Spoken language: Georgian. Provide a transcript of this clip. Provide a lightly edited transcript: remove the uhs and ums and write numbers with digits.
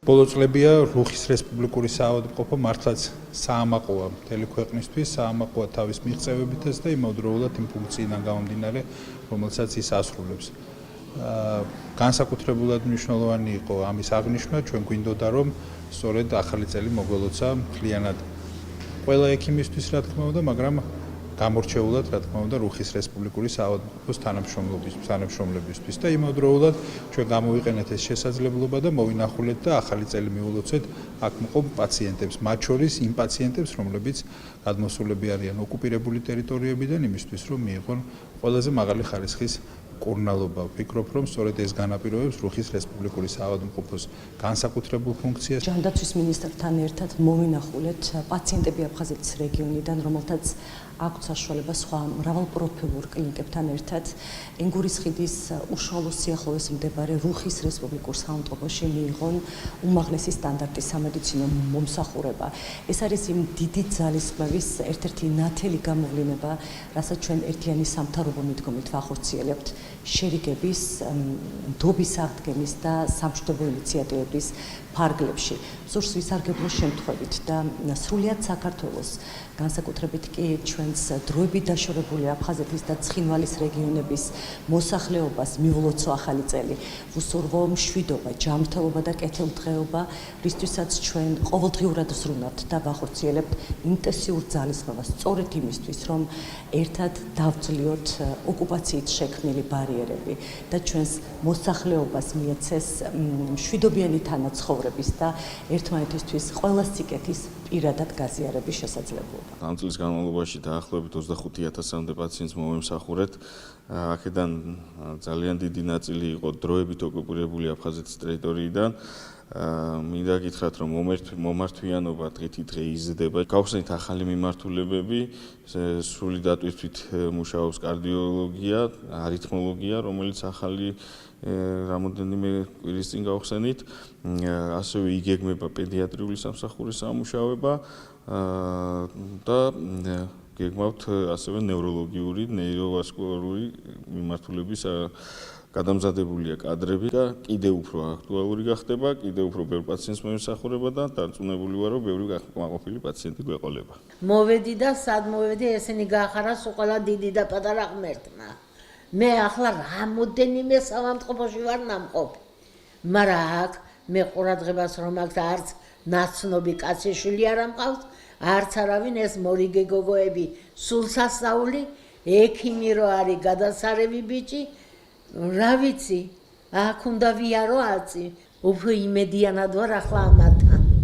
ბოლო წლებია რუხის რესპუბლიკური საავადმყოფო მართლაც საამაყოა მთელი ქვეყნისთვის, საამაყოა თავის მიღწევებითაც და იმავდროულად იმ ფუნქციიდან გამომდინარე, რომელსაც ის ასრულებს. განსაკუთრებულად მნიშვნელოვანი იყო ამის აღნიშვნა, ჩვენ გვინდოდა რომ სწორედ ახალი წელი მოგველოცა მთლიანად ყველა ექიმისთვის, რა თქმა უნდა, მაგრამ გამორჩეულად, რა თქმა უნდა, რუხის რესპუბლიკური საავადმყოფოს თანამშრომლებისთვის და იმავდროულად ჩვენ გამოვიყენეთ ეს შესაძლებლობა და მოვინახულეთ და ახალი წელი მიულოცეთ აქ მყოფ პაციენტებს, მათ შორის იმ პაციენტებს, რომლებიც გადმოსულები არიან ოკუპირებული ტერიტორიებიდან იმისთვის, რომ მიიღონ ყველაზე მაღალი ხარისხის კურნალობა. ვფიქრობ, რომ სწორედ ეს განაპირობებს რუხის რესპუბლიკური საავადმყოფოს განსაკუთრებულ ფუნქციას. ჯანდაცვის მინისტრთან ერთად მოვინახულეთ პაციენტები აფხაზეთის რეგიონიდან, რომელთაც აქვთ საშუალება სხვა მრავალპროფილურ კლინიკებთან ერთად ენგურის ხიდის უშუალო სიახლოვეს მდებარე რუხის რესპუბლიკურ საავადმყოფოში მიიღონ უმაღლესი სტანდარტის სამედიცინო მომსახურება. ეს არის იმ დიდი ძალისხმევის ერთ-ერთი ნათელი გამოვლინება, რასაც ჩვენ ერთიანი სამთავრობო მიდგომით ვახორციელებთ შერიგების, ნდობის აღდგენის და სამშვიდობო ინიციატივების ფარგლებში. ზურს ვისარგებლო შემთხვევით და სრულიად საქართველოს, განსაკუთრებით კი ჩვენს დროებით დაშორებული აფხაზეთის და ცხინვალის რეგიონების მოსახლეობას მივლოცო ახალი წელი. ვუსურვო მშვიდობა, ჯანმრთელობა და კეთილდღეობა, რისთვისაც ჩვენ ყოველდღიურად ზრუნავთ და ვახორციელებთ ინტენსიურ ძალისხმევას სწორედ იმისთვის, რომ ერთად დავძლიოთ ოკუპაციით შექმნილი ბარიერები და ჩვენს მოსახლეობას მიეცეს მშვიდობიანი თანაცხოვრების და ერთმანეთისთვის ყველა სიკეთის პირადად გაზიარების შესაძლებლობა. ამ წლის განმავლობაში დაახლოებით 25,000-მდე პაციენტს მომემსახურეთ. აქედან ძალიან დიდი ნაწილი იყო დროებით ოკუპირებული აფხაზეთის ტერიტორიიდან. მინდა გითხრათ, რომ მომართვიანობა დღითიდღე იზრდება. გავხსენით ახალი მიმართულებები, სრული დატვირთვით მუშაობს კარდიოლოგია, არითმოლოგია, რომელიც ახალი რამოდენიმე კვირის წინ გავხსენით. ასევე იგეგმება პედიატრიული სამსახურის სამუშაოება და გეგმავთ ასევე ნევროლოგიური, ნეიროვასკულარული მიმართულების გადამზადებულია კადრები და კიდევ უფრო აქტუალური გახდება, კიდევ უფრო ბევრ პაციენტს მოემსახურება და დარწმუნებული ვარ, რომ ბევრი კმაყოფილი პაციენტი გვეყოლება. მოვედი და სად მოვედი, ესენი გაახარა ყველა დიდი და პატარა ღმერთმა. მე ახლა რამოდენიმე საავადმყოფოში ვარ ნამყოფი. მაგრამ აქ მე ყურადღებას რომ აქ არც ნაცნობი კაციშვილი არ ამყავს, არც არავინ ეს მორიგე გოგოები სულ სასწაული, ექიმი რო არის გადასარევი ბიჭი, რა ვიცი, აქ უნდა ვიარო აწი, უფრო იმედიანად ვარ ახლა ამათან.